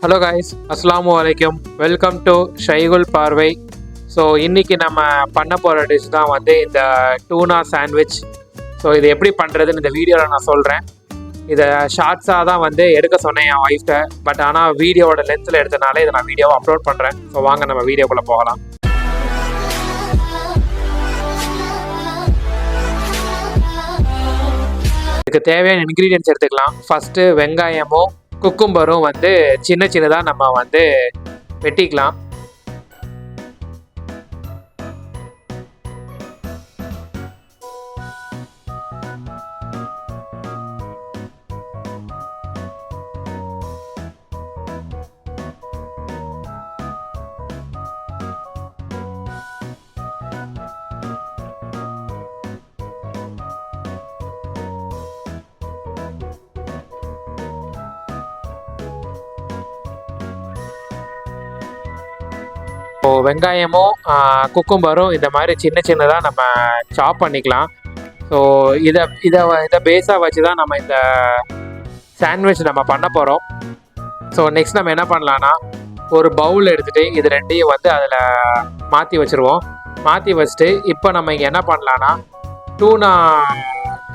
Hello guys, அஸ்ஸலாமு அலைக்கும். Welcome to ஷைகுல் பார்வை. ஸோ இன்றைக்கி நம்ம பண்ண போகிற டிஷ் தான் வந்து இந்த டூனா சாண்ட்விச். ஸோ இது எப்படி பண்ணுறதுன்னு இந்த வீடியோவில் நான் சொல்கிறேன். இதை ஷார்ட்ஸாக தான் வந்து எடுக்க சொன்னேன் என் ஒய்ஃப்ட்ட. பட் ஆனால் வீடியோவோட லென்த்தில் எடுத்தனால இதை நான் வீடியோவை அப்லோட் பண்ணுறேன். ஸோ வாங்க நம்ம வீடியோக்குள்ளே போகலாம். இதுக்கு தேவையான இன்க்ரீடியன்ட்ஸ் எடுத்துக்கலாம். ஃபஸ்ட்டு வெங்காயமும் குக்கும்பரும் வந்து சின்ன சின்னதாக நம்ம வந்து வெட்டிக்கலாம். இப்போது வெங்காயமும் குக்கும்பரும் இந்த மாதிரி சின்ன சின்னதாக நம்ம சாப் பண்ணிக்கலாம். ஸோ இதை இதை இதை பேஸாக வச்சு தான் நம்ம இந்த சாண்ட்விச் நம்ம பண்ண போகிறோம். ஸோ நெக்ஸ்ட் நம்ம என்ன பண்ணலான்னா, ஒரு பவுல் எடுத்துகிட்டு இது ரெண்டையும் வந்து அதில் மாற்றி வச்சுருவோம். மாற்றி வச்சுட்டு இப்போ நம்ம இங்கே என்ன பண்ணலான்னா, டூனா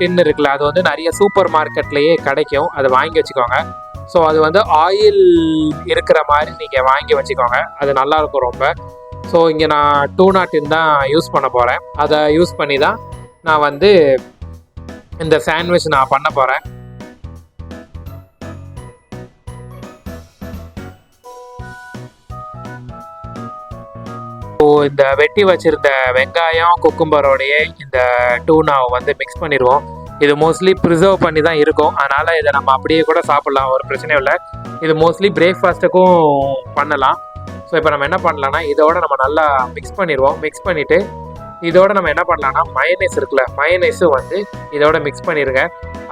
டின் இருக்குல்ல, அது வந்து நிறைய சூப்பர் மார்க்கெட்லேயே கிடைக்கும். அதை வாங்கி வச்சுக்கோங்க. ஸோ அது வந்து ஆயில் இருக்கிற மாதிரி நீங்கள் வாங்கி வச்சுக்கோங்க. அது நல்லாயிருக்கும் ரொம்ப. ஸோ இங்கே நான் டூனா டின் தான் யூஸ் பண்ண போகிறேன். அதை யூஸ் பண்ணி தான் நான் வந்து இந்த சாண்ட்விச் நான் பண்ண போகிறேன். ஸோ இந்த வெட்டி வச்சுருந்த வெங்காயம் குக்கும்பரோடையே இந்த டூனாவை வந்து மிக்ஸ் பண்ணிடுவோம். இது மோஸ்ட்லி ப்ரிசர்வ் பண்ணி தான் இருக்கும். அதனால் இதை நம்ம அப்படியே கூட சாப்பிட்லாம், ஒரு பிரச்சனையும் இல்லை. இது மோஸ்ட்லி பிரேக்ஃபாஸ்ட்டுக்கும் பண்ணலாம். ஸோ இப்போ நம்ம என்ன பண்ணலான்னா, இதோட நம்ம நல்லா மிக்ஸ் பண்ணிடுவோம். மிக்ஸ் பண்ணிவிட்டு இதோட நம்ம என்ன பண்ணலான்னா, மயனேஸ் இருக்குல்ல, மயனேஸும் வந்து இதோட மிக்ஸ் பண்ணிடுங்க.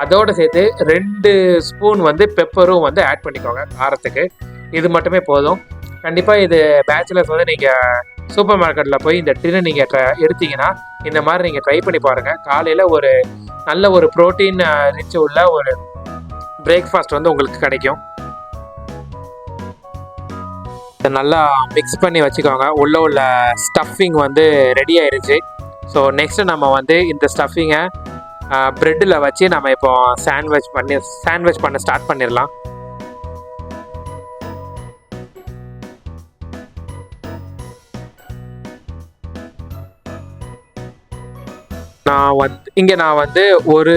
அதோடு சேர்த்து 2 ஸ்பூன் வந்து பெப்பரும் வந்து ஆட் பண்ணிக்கோங்க காரத்துக்கு. இது மட்டுமே போதும். கண்டிப்பாக இது பேச்சுலர்ஸ் வந்து நீங்கள் சூப்பர் மார்க்கெட்டில் போய் இந்த டின்னை நீங்கள் எடுத்தீங்கன்னா இந்த மாதிரி நீங்கள் ட்ரை பண்ணி பாருங்கள். காலையில் ஒரு நல்ல ஒரு ப்ரோட்டீன் ரிச் உள்ள ஒரு பிரேக்ஃபாஸ்ட் வந்து உங்களுக்கு கிடைக்கும். நல்லா மிக்ஸ் பண்ணி வச்சுக்கோங்க. உள்ள ஸ்டஃபிங் வந்து ரெடி ஆயிடுச்சு. ஸோ நெக்ஸ்ட்டு நம்ம வந்து இந்த ஸ்டஃபிங்கை ப்ரெட்டில் வச்சு நம்ம இப்போ சாண்ட்விச் பண்ண ஸ்டார்ட் பண்ணிடலாம். நான் வந்து ஒரு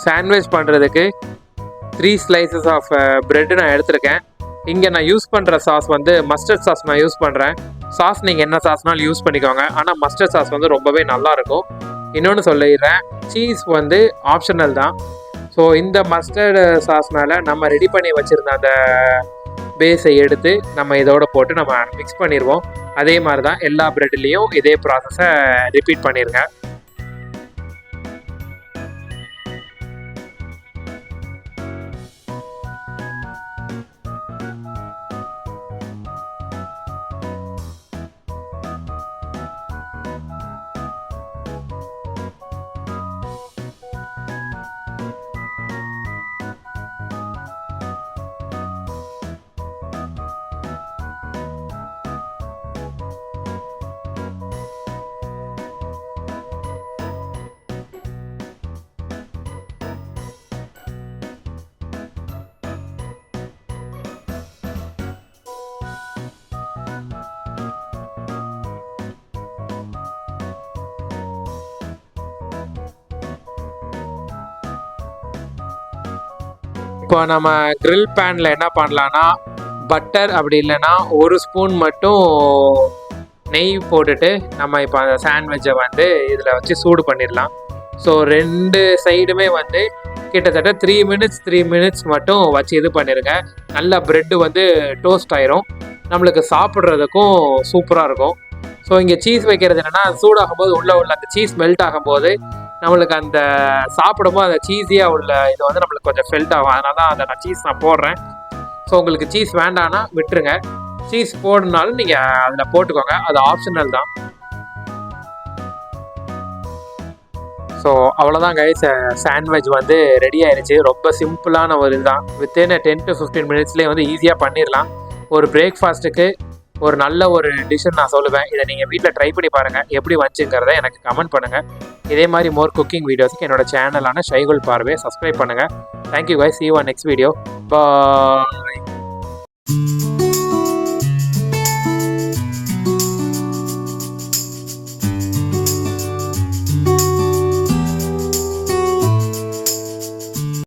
சாண்ட்விச் பண்ணுறதுக்கு 3 ஸ்லைசஸ் ஆஃப் ப்ரெட்டு நான் எடுத்திருக்கேன். இங்கே நான் யூஸ் பண்ணுற சாஸ் வந்து மஸ்டர்ட் சாஸ் நான் யூஸ் பண்ணுறேன். சாஸ் நீங்கள் என்ன சாஸ்னாலும் யூஸ் பண்ணிக்கோங்க. ஆனால் மஸ்டர்ட் சாஸ் வந்து ரொம்பவே நல்லாயிருக்கும். இன்னொன்று சொல்லிடுறேன், சீஸ் வந்து ஆப்ஷனல் தான். ஸோ இந்த மஸ்டர்டு சாஸ் மேலே நம்ம ரெடி பண்ணி வச்சுருந்த அந்த பேஸை எடுத்து நம்ம இதோட போட்டு நம்ம மிக்ஸ் பண்ணிடுவோம். அதே மாதிரி தான் எல்லா ப்ரெட்லேயும் இதே ப்ராசஸை ரிப்பீட் பண்ணிடுங்க. இப்போ நம்ம க்ரில் பேனில் என்ன பண்ணலான்னா, பட்டர் அப்படி இல்லைன்னா 1 ஸ்பூன் மட்டும் நெய் போட்டுட்டு நம்ம இப்போ அந்த சாண்ட்விட்சை வந்து இதில் வச்சு சூடு பண்ணிடலாம். ஸோ 2 சைடுமே வந்து கிட்டத்தட்ட 3 மினிட்ஸ் மட்டும் வச்சு இது பண்ணிடுங்க. நல்லா ப்ரெட்டு வந்து டோஸ்ட் ஆயிரும். நம்மளுக்கு சாப்பிட்றதுக்கும் சூப்பராக இருக்கும். ஸோ இங்கே சீஸ் வைக்கிறது என்னென்னா, சூடாகும்போது உள்ள அந்த சீஸ் மெல்ட் ஆகும்போது நம்மளுக்கு அந்த சாப்பிடும்போது அந்த சீஸியாக உள்ள இது வந்து நம்மளுக்கு கொஞ்சம் ஃபெல்ட் ஆகும். அதனால தான் அதை சீஸ் நான் போடுறேன். ஸோ உங்களுக்கு சீஸ் வேண்டான்னா விட்டுருங்க. சீஸ் போடணுனாலும் நீங்கள் அதில் போட்டுக்கோங்க, அது ஆப்ஷனல் தான். ஸோ அவ்வளோதான் கைஸ், சாண்ட்விச் வந்து ரெடி ஆயிடுச்சு. ரொம்ப சிம்பிளான ஒரு இதுதான், வித்தின் 10 to 15 மினிட்ஸ்லேயே வந்து ஈஸியாக பண்ணிடலாம். ஒரு பிரேக்ஃபாஸ்ட்டுக்கு ஒரு நல்ல ஒரு டிஷ்ஷுன்னு நான் சொல்லுவேன். இதை நீங்கள் வீட்டில் ட்ரை பண்ணி பாருங்கள், எப்படி வந்துச்சுங்கிறத எனக்கு கமெண்ட் பண்ணுங்கள். இதே மாதிரி மோர் குக்கிங் வீடியோஸ்க்கு என்னோட சேனலான ஷைகுல் பார்வை சப்ஸ்கிரைப் பண்ணுங்கள். Thank you guys, see you on next video. Bye.